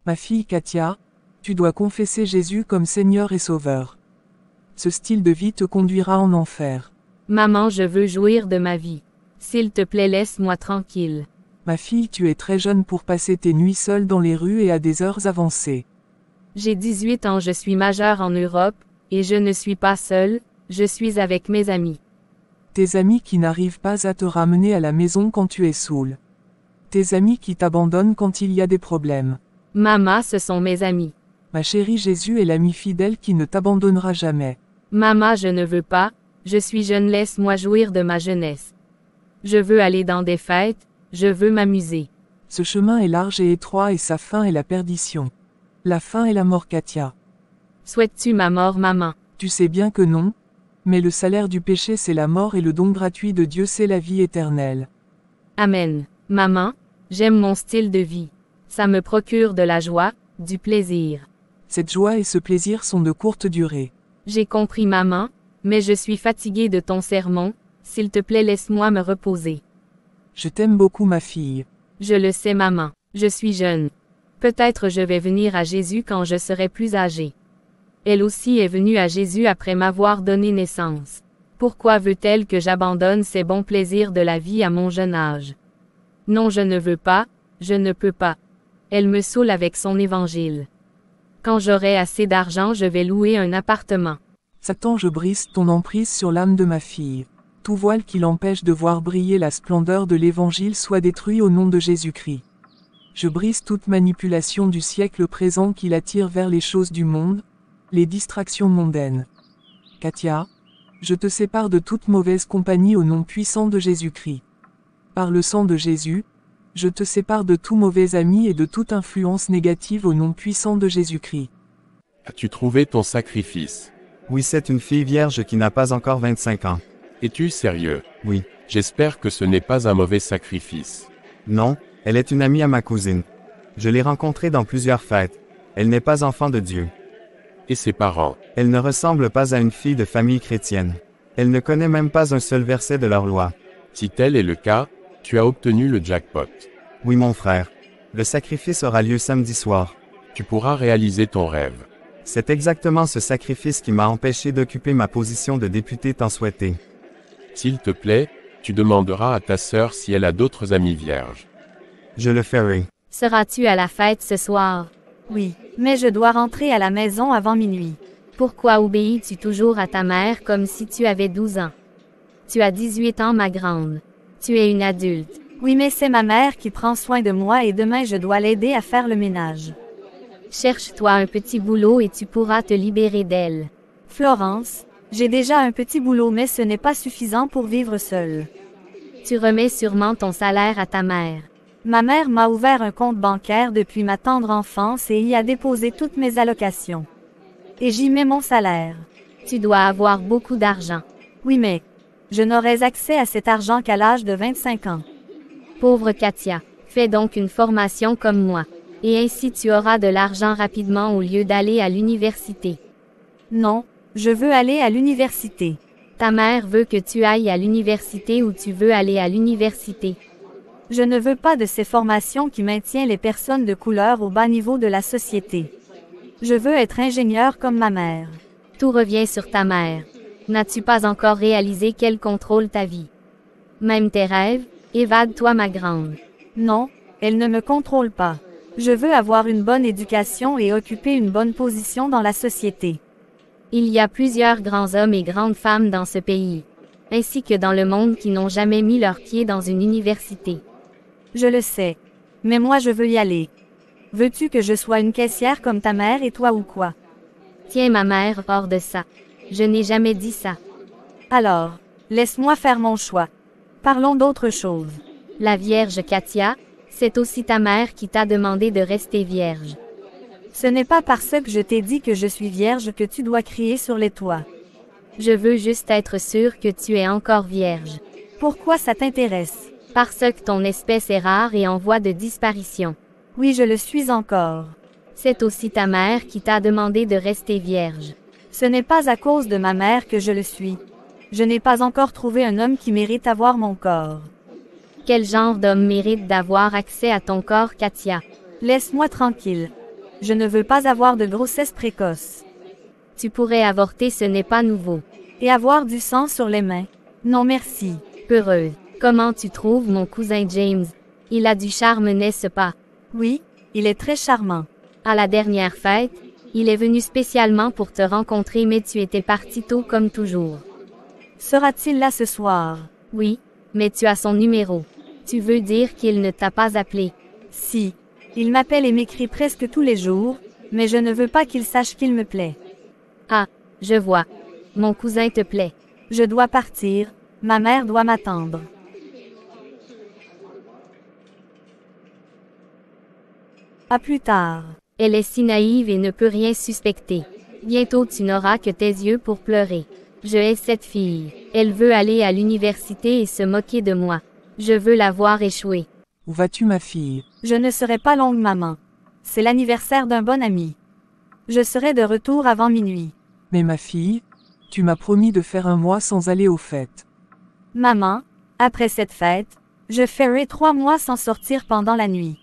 Ma fille Katia, tu dois confesser Jésus comme Seigneur et Sauveur. Ce style de vie te conduira en enfer. Maman, je veux jouir de ma vie. S'il te plaît, laisse-moi tranquille. Ma fille, tu es très jeune pour passer tes nuits seule dans les rues et à des heures avancées. J'ai 18 ans, je suis majeure en Europe, et je ne suis pas seule, je suis avec mes amis. Tes amis qui n'arrivent pas à te ramener à la maison quand tu es saoul. Tes amis qui t'abandonnent quand il y a des problèmes. Maman, ce sont mes amis. Ma chérie, Jésus est l'ami fidèle qui ne t'abandonnera jamais. Maman, je ne veux pas, je suis jeune, laisse-moi jouir de ma jeunesse. Je veux aller dans des fêtes, je veux m'amuser. Ce chemin est large et étroit et sa fin est la perdition. La fin est la mort, Katia. Souhaites-tu ma mort, maman? Tu sais bien que non. Mais le salaire du péché c'est la mort et le don gratuit de Dieu c'est la vie éternelle. Amen. Maman, j'aime mon style de vie. Ça me procure de la joie, du plaisir. Cette joie et ce plaisir sont de courte durée. J'ai compris, maman, mais je suis fatiguée de ton sermon, s'il te plaît, laisse-moi me reposer. Je t'aime beaucoup, ma fille. Je le sais, maman, je suis jeune. Peut-être je vais venir à Jésus quand je serai plus âgée. Elle aussi est venue à Jésus après m'avoir donné naissance. Pourquoi veut-elle que j'abandonne ces bons plaisirs de la vie à mon jeune âge? Non, je ne veux pas, je ne peux pas. Elle me saoule avec son évangile. Quand j'aurai assez d'argent, je vais louer un appartement. Satan, je brise ton emprise sur l'âme de ma fille. Tout voile qui l'empêche de voir briller la splendeur de l'évangile soit détruit au nom de Jésus-Christ. Je brise toute manipulation du siècle présent qui l'attire vers les choses du monde, les distractions mondaines. Katia, je te sépare de toute mauvaise compagnie au nom puissant de Jésus-Christ. Par le sang de Jésus, je te sépare de tout mauvais ami et de toute influence négative au nom puissant de Jésus-Christ. As-tu trouvé ton sacrifice? Oui, c'est une fille vierge qui n'a pas encore 25 ans. Es-tu sérieux? Oui. J'espère que ce n'est pas un mauvais sacrifice. Non, elle est une amie à ma cousine. Je l'ai rencontrée dans plusieurs fêtes. Elle n'est pas enfant de Dieu. Et ses parents? Elle ne ressemble pas à une fille de famille chrétienne. Elle ne connaît même pas un seul verset de leur loi. Si tel est le cas, tu as obtenu le jackpot. Oui, mon frère. Le sacrifice aura lieu samedi soir. Tu pourras réaliser ton rêve. C'est exactement ce sacrifice qui m'a empêché d'occuper ma position de député tant souhaitée. S'il te plaît, tu demanderas à ta sœur si elle a d'autres amis vierges. Je le ferai. Seras-tu à la fête ce soir? Oui, mais je dois rentrer à la maison avant minuit. Pourquoi obéis-tu toujours à ta mère comme si tu avais 12 ans? Tu as 18 ans, ma grande. Tu es une adulte. Oui, mais c'est ma mère qui prend soin de moi et demain je dois l'aider à faire le ménage. Cherche-toi un petit boulot et tu pourras te libérer d'elle. Florence, j'ai déjà un petit boulot mais ce n'est pas suffisant pour vivre seule. Tu remets sûrement ton salaire à ta mère. Ma mère m'a ouvert un compte bancaire depuis ma tendre enfance et y a déposé toutes mes allocations. Et j'y mets mon salaire. Tu dois avoir beaucoup d'argent. Oui, mais je n'aurais accès à cet argent qu'à l'âge de 25 ans. Pauvre Katia, fais donc une formation comme moi. Et ainsi tu auras de l'argent rapidement au lieu d'aller à l'université. Non, je veux aller à l'université. Ta mère veut que tu ailles à l'université ou tu veux aller à l'université. Je ne veux pas de ces formations qui maintiennent les personnes de couleur au bas niveau de la société. Je veux être ingénieur comme ma mère. Tout revient sur ta mère. N'as-tu pas encore réalisé qu'elle contrôle ta vie? Même tes rêves? Évade-toi, ma grande. Non, elle ne me contrôle pas. Je veux avoir une bonne éducation et occuper une bonne position dans la société. Il y a plusieurs grands hommes et grandes femmes dans ce pays, ainsi que dans le monde qui n'ont jamais mis leurs pieds dans une université. Je le sais. Mais moi je veux y aller. Veux-tu que je sois une caissière comme ta mère et toi ou quoi? Tiens, ma mère, hors de ça. Je n'ai jamais dit ça. Alors, laisse-moi faire mon choix. Parlons d'autre chose. La Vierge Katia, c'est aussi ta mère qui t'a demandé de rester vierge. Ce n'est pas parce que je t'ai dit que je suis vierge que tu dois crier sur les toits. Je veux juste être sûre que tu es encore vierge. Pourquoi ça t'intéresse? Parce que ton espèce est rare et en voie de disparition. Oui, je le suis encore. C'est aussi ta mère qui t'a demandé de rester vierge. Ce n'est pas à cause de ma mère que je le suis. Je n'ai pas encore trouvé un homme qui mérite avoir mon corps. Quel genre d'homme mérite d'avoir accès à ton corps, Katia? Laisse-moi tranquille. Je ne veux pas avoir de grossesse précoce. Tu pourrais avorter, ce n'est pas nouveau. Et avoir du sang sur les mains. Non merci. Heureuse. Comment tu trouves mon cousin James? Il a du charme, n'est-ce pas? Oui, il est très charmant. À la dernière fête, il est venu spécialement pour te rencontrer, mais tu étais parti tôt comme toujours. Sera-t-il là ce soir? Oui, mais tu as son numéro. Tu veux dire qu'il ne t'a pas appelé? Si. Il m'appelle et m'écrit presque tous les jours, mais je ne veux pas qu'il sache qu'il me plaît. Ah, je vois. Mon cousin te plaît. Je dois partir, ma mère doit m'attendre. À plus tard. Elle est si naïve et ne peut rien suspecter. Bientôt tu n'auras que tes yeux pour pleurer. Je hais cette fille. Elle veut aller à l'université et se moquer de moi. Je veux la voir échouer. Où vas-tu ma fille? Je ne serai pas longue maman. C'est l'anniversaire d'un bon ami. Je serai de retour avant minuit. Mais ma fille, tu m'as promis de faire un mois sans aller aux fêtes. Maman, après cette fête, je ferai 3 mois sans sortir pendant la nuit.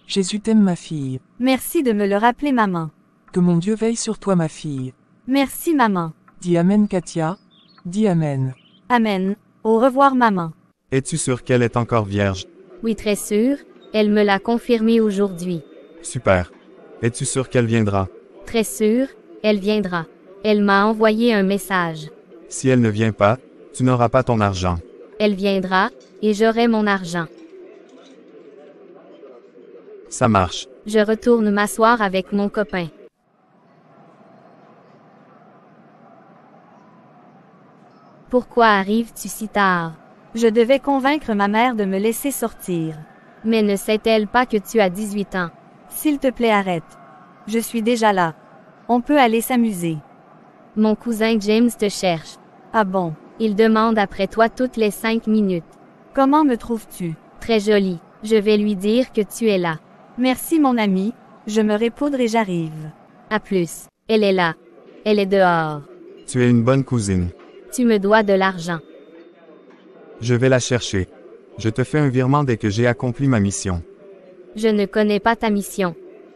Jésus t'aime ma fille. Merci de me le rappeler maman. Que mon Dieu veille sur toi ma fille. Merci maman. Dis Amen Katia. Dis Amen. Amen. Au revoir maman. Es-tu sûr qu'elle est encore vierge? Oui, très sûr. Elle me l'a confirmé aujourd'hui. Super. Es-tu sûr qu'elle viendra? Très sûr, elle viendra. Elle m'a envoyé un message. Si elle ne vient pas, tu n'auras pas ton argent. Elle viendra, et j'aurai mon argent. Ça marche. Je retourne m'asseoir avec mon copain. Pourquoi arrives-tu si tard? Je devais convaincre ma mère de me laisser sortir. Mais ne sait-elle pas que tu as 18 ans? S'il te plaît, arrête. Je suis déjà là. On peut aller s'amuser. Mon cousin James te cherche. Ah bon? Il demande après toi toutes les 5 minutes. Comment me trouves-tu? Très jolie. Je vais lui dire que tu es là. Merci mon ami, je me repoudre et j'arrive. À plus. Elle est là. Elle est dehors. Tu es une bonne cousine. Tu me dois de l'argent. Je vais la chercher. Je te fais un virement dès que j'ai accompli ma mission. Je ne connais pas ta mission.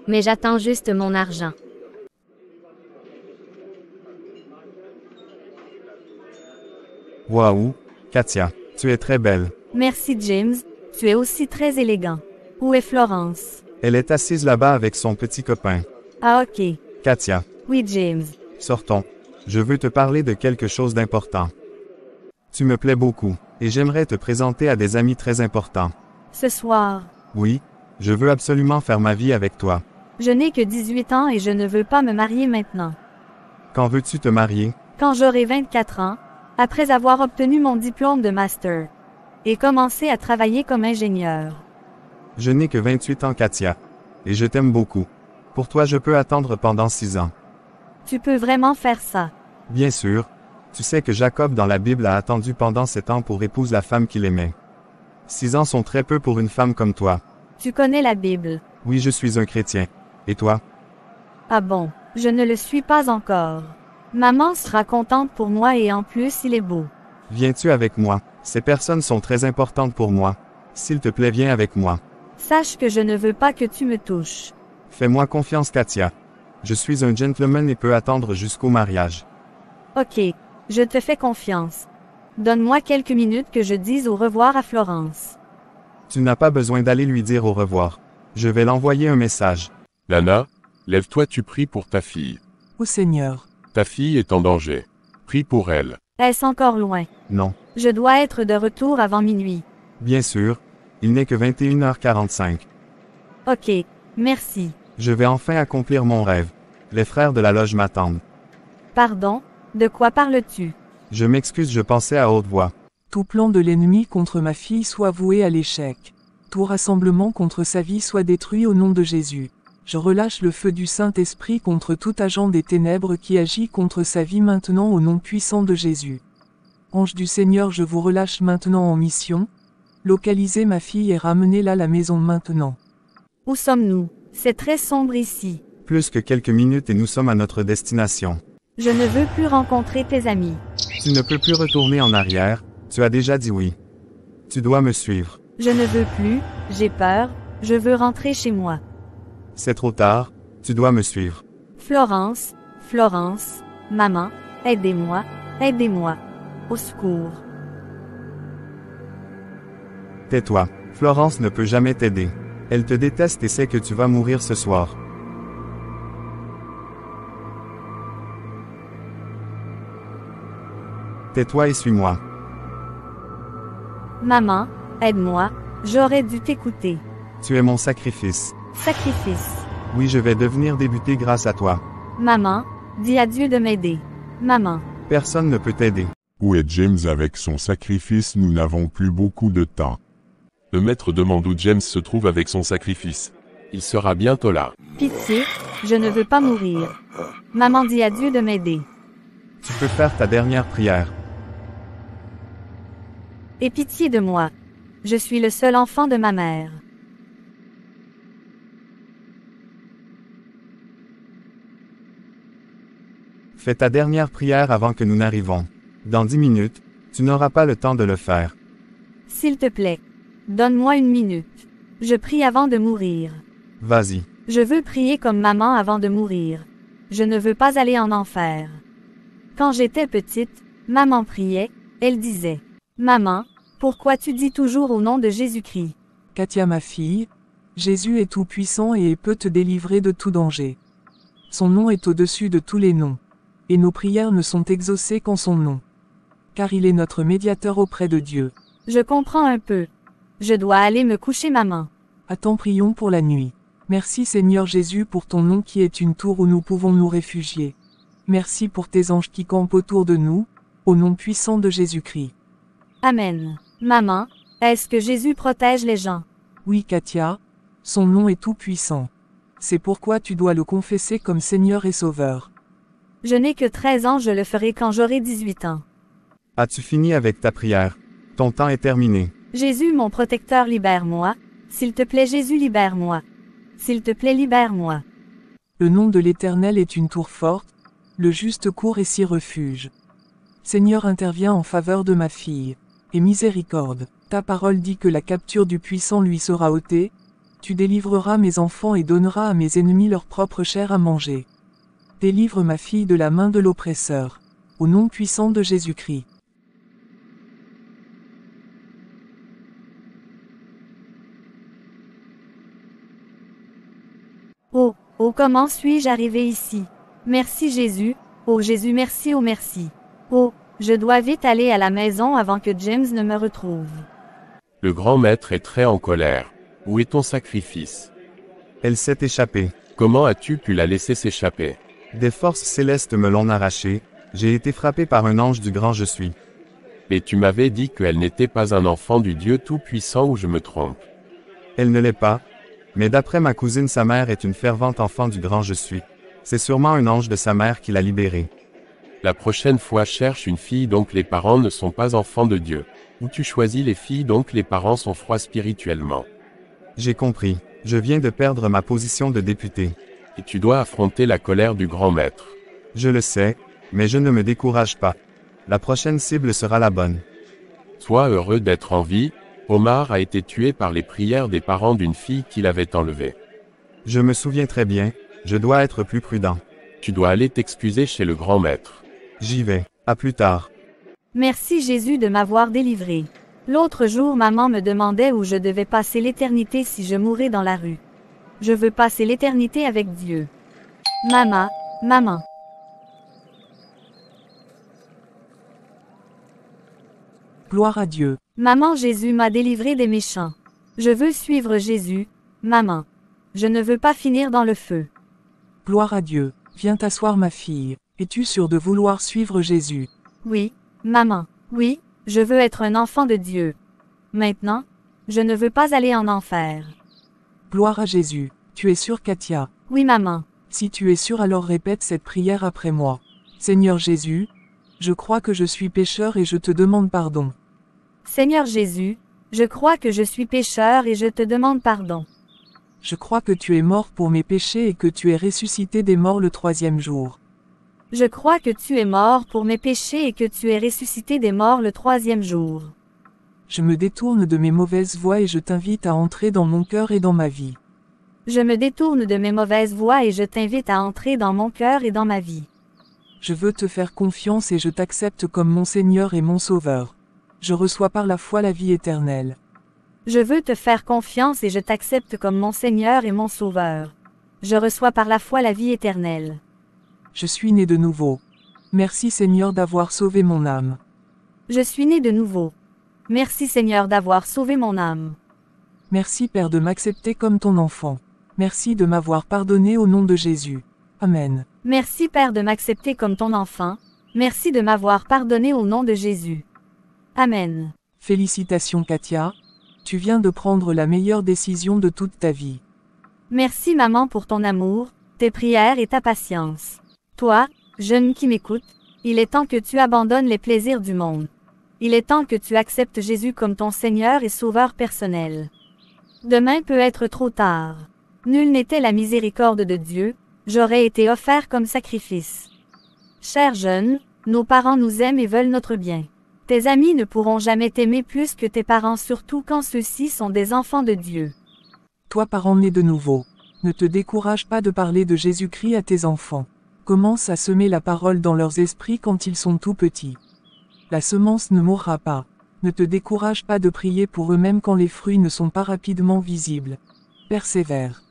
Mais j'attends juste mon argent. Waouh, Katia, tu es très belle. Merci James, tu es aussi très élégant. Où est Florence? Elle est assise là-bas avec son petit copain. Ah ok. Katia, Oui James. sortons. Je veux te parler de quelque chose d'important. Tu me plais beaucoup, et j'aimerais te présenter à des amis très importants. Ce soir. Oui, je veux absolument faire ma vie avec toi. Je n'ai que 18 ans et je ne veux pas me marier maintenant. Quand veux-tu te marier? Quand j'aurai 24 ans, après avoir obtenu mon diplôme de master, et commencé à travailler comme ingénieur. Je n'ai que 28 ans, Katia. Et je t'aime beaucoup. Pour toi, je peux attendre pendant 6 ans. Tu peux vraiment faire ça. Bien sûr. Tu sais que Jacob dans la Bible a attendu pendant 7 ans pour épouse la femme qu'il aimait. 6 ans sont très peu pour une femme comme toi. Tu connais la Bible. Oui, je suis un chrétien. Et toi? Ah bon, je ne le suis pas encore. Maman sera contente pour moi et en plus il est beau. Viens-tu avec moi? Ces personnes sont très importantes pour moi. S'il te plaît, viens avec moi. Sache que je ne veux pas que tu me touches. Fais-moi confiance, Katia. Je suis un gentleman et peux attendre jusqu'au mariage. Ok, je te fais confiance. Donne-moi quelques minutes que je dise au revoir à Florence. Tu n'as pas besoin d'aller lui dire au revoir. Je vais l'envoyer un message. Lana, lève-toi, tu pries pour ta fille. Ô Seigneur, Ta fille est en danger. Prie pour elle. Est-ce encore loin? Non. Je dois être de retour avant minuit. Bien sûr. Il n'est que 21h45. Ok, merci. Je vais enfin accomplir mon rêve. Les frères de la loge m'attendent. Pardon, de quoi parles-tu? Je m'excuse, je pensais à haute voix. tout plan de l'ennemi contre ma fille soit voué à l'échec. Tout rassemblement contre sa vie soit détruit au nom de Jésus. Je relâche le feu du Saint-Esprit contre tout agent des ténèbres qui agit contre sa vie maintenant au nom puissant de Jésus. Ange du Seigneur, je vous relâche maintenant en mission. Localisez ma fille et ramenez-la à la maison maintenant. Où sommes-nous? C'est très sombre ici. Plus que quelques minutes et nous sommes à notre destination. Je ne veux plus rencontrer tes amis. Tu ne peux plus retourner en arrière, tu as déjà dit oui. Tu dois me suivre. Je ne veux plus, j'ai peur, je veux rentrer chez moi. C'est trop tard, Tu dois me suivre. Florence, Florence, maman, aidez-moi, aidez-moi. Au secours. Tais-toi. Florence ne peut jamais t'aider. Elle te déteste et sait que tu vas mourir ce soir. Tais-toi et suis-moi. Maman, aide-moi, j'aurais dû t'écouter. Tu es mon sacrifice. Sacrifice. Oui, je vais devenir débuté grâce à toi. Maman, dis à Dieu de m'aider. Maman. Personne ne peut t'aider. Où est James avec son sacrifice? Nous n'avons plus beaucoup de temps. Le maître demande où James se trouve avec son sacrifice. Il sera bientôt là. Pitié, je ne veux pas mourir. Maman dit à Dieu de m'aider. Tu peux faire ta dernière prière. Aie pitié de moi. Je suis le seul enfant de ma mère. Fais ta dernière prière avant que nous n'arrivons. Dans 10 minutes, tu n'auras pas le temps de le faire. S'il te plaît, donne-moi 1 minute. Je prie avant de mourir. Vas-y. Je veux prier comme maman avant de mourir. Je ne veux pas aller en enfer. Quand j'étais petite, maman priait, elle disait, « Maman, pourquoi tu dis toujours au nom de Jésus-Christ? » Katia ma fille, Jésus est tout-puissant et peut te délivrer de tout danger. Son nom est au-dessus de tous les noms. Et nos prières ne sont exaucées qu'en son nom. Car il est notre médiateur auprès de Dieu. Je comprends un peu. Je dois aller me coucher, maman. Attends, prions pour la nuit. Merci Seigneur Jésus pour ton nom qui est une tour où nous pouvons nous réfugier. Merci pour tes anges qui campent autour de nous, au nom puissant de Jésus-Christ. Amen. Maman, est-ce que Jésus protège les gens? Oui Katia, son nom est tout puissant. C'est pourquoi tu dois le confesser comme Seigneur et Sauveur. Je n'ai que 13 ans, je le ferai quand j'aurai 18 ans. As-tu fini avec ta prière? Ton temps est terminé. Jésus mon protecteur, libère-moi. S'il te plaît Jésus, libère-moi. S'il te plaît, libère-moi. Le nom de l'Éternel est une tour forte, le juste court et s'y refuge. Seigneur, interviens en faveur de ma fille. Et miséricorde. Ta parole dit que la capture du puissant lui sera ôtée. Tu délivreras mes enfants et donneras à mes ennemis leur propre chair à manger. Délivre ma fille de la main de l'oppresseur. Au nom puissant de Jésus-Christ. Oh, oh, comment suis-je arrivé ici? Merci Jésus, oh Jésus, merci, oh merci. Oh, je dois vite aller à la maison avant que James ne me retrouve. Le grand maître est très en colère. Où est ton sacrifice? Elle s'est échappée. Comment as-tu pu la laisser s'échapper? Des forces célestes me l'ont arrachée. J'ai été frappé par un ange du grand je suis. Mais tu m'avais dit qu'elle n'était pas un enfant du Dieu Tout-Puissant, ou je me trompe? Elle ne l'est pas. Mais d'après ma cousine, sa mère est une fervente enfant du grand je suis. C'est sûrement un ange de sa mère qui l'a libérée. La prochaine fois, cherche une fille dont les parents ne sont pas enfants de Dieu. Ou tu choisis les filles dont les parents sont froids spirituellement. J'ai compris. Je viens de perdre ma position de député. Et tu dois affronter la colère du grand maître. Je le sais, mais je ne me décourage pas. La prochaine cible sera la bonne. Sois heureux d'être en vie. Omar a été tué par les prières des parents d'une fille qu'il avait enlevée. Je me souviens très bien, je dois être plus prudent. Tu dois aller t'excuser chez le grand maître. J'y vais. À plus tard. Merci Jésus de m'avoir délivré. L'autre jour, maman me demandait où je devais passer l'éternité si je mourais dans la rue. Je veux passer l'éternité avec Dieu. Maman, maman. Gloire à Dieu. Maman, Jésus m'a délivré des méchants. Je veux suivre Jésus, maman. Je ne veux pas finir dans le feu. Gloire à Dieu. Viens t'asseoir ma fille. Es-tu sûre de vouloir suivre Jésus? Oui, maman. Oui, je veux être un enfant de Dieu. Maintenant, je ne veux pas aller en enfer. Gloire à Jésus. Tu es sûre, Katia? Oui, maman. Si tu es sûre, alors répète cette prière après moi. Seigneur Jésus, je crois que je suis pécheur et je te demande pardon. Seigneur Jésus, je crois que je suis pécheur et je te demande pardon. Je crois que tu es mort pour mes péchés et que tu es ressuscité des morts le 3e jour. Je crois que tu es mort pour mes péchés et que tu es ressuscité des morts le 3e jour. Je me détourne de mes mauvaises voies et je t'invite à entrer dans mon cœur et dans ma vie. Je me détourne de mes mauvaises voies et je t'invite à entrer dans mon cœur et dans ma vie. Je veux te faire confiance et je t'accepte comme mon Seigneur et mon Sauveur. Je reçois par la foi la vie éternelle. Je veux te faire confiance et je t'accepte comme mon Seigneur et mon Sauveur. Je reçois par la foi la vie éternelle. Je suis né de nouveau. Merci Seigneur d'avoir sauvé mon âme. Je suis né de nouveau. Merci Seigneur d'avoir sauvé mon âme. Merci Père de m'accepter comme ton enfant. Merci de m'avoir pardonné au nom de Jésus. Amen. Merci Père de m'accepter comme ton enfant. Merci de m'avoir pardonné au nom de Jésus. Amen. Félicitations Katia. Tu viens de prendre la meilleure décision de toute ta vie. Merci maman pour ton amour, tes prières et ta patience. Toi, jeune qui m'écoute, il est temps que tu abandonnes les plaisirs du monde. Il est temps que tu acceptes Jésus comme ton Seigneur et Sauveur personnel. Demain peut être trop tard. Nulle n'était la miséricorde de Dieu, j'aurais été offert comme sacrifice. Cher jeune, nos parents nous aiment et veulent notre bien. Tes amis ne pourront jamais t'aimer plus que tes parents, surtout quand ceux-ci sont des enfants de Dieu. Toi parent né de nouveau, ne te décourage pas de parler de Jésus-Christ à tes enfants. Commence à semer la parole dans leurs esprits quand ils sont tout petits. La semence ne mourra pas. Ne te décourage pas de prier pour eux même quand les fruits ne sont pas rapidement visibles. Persévère.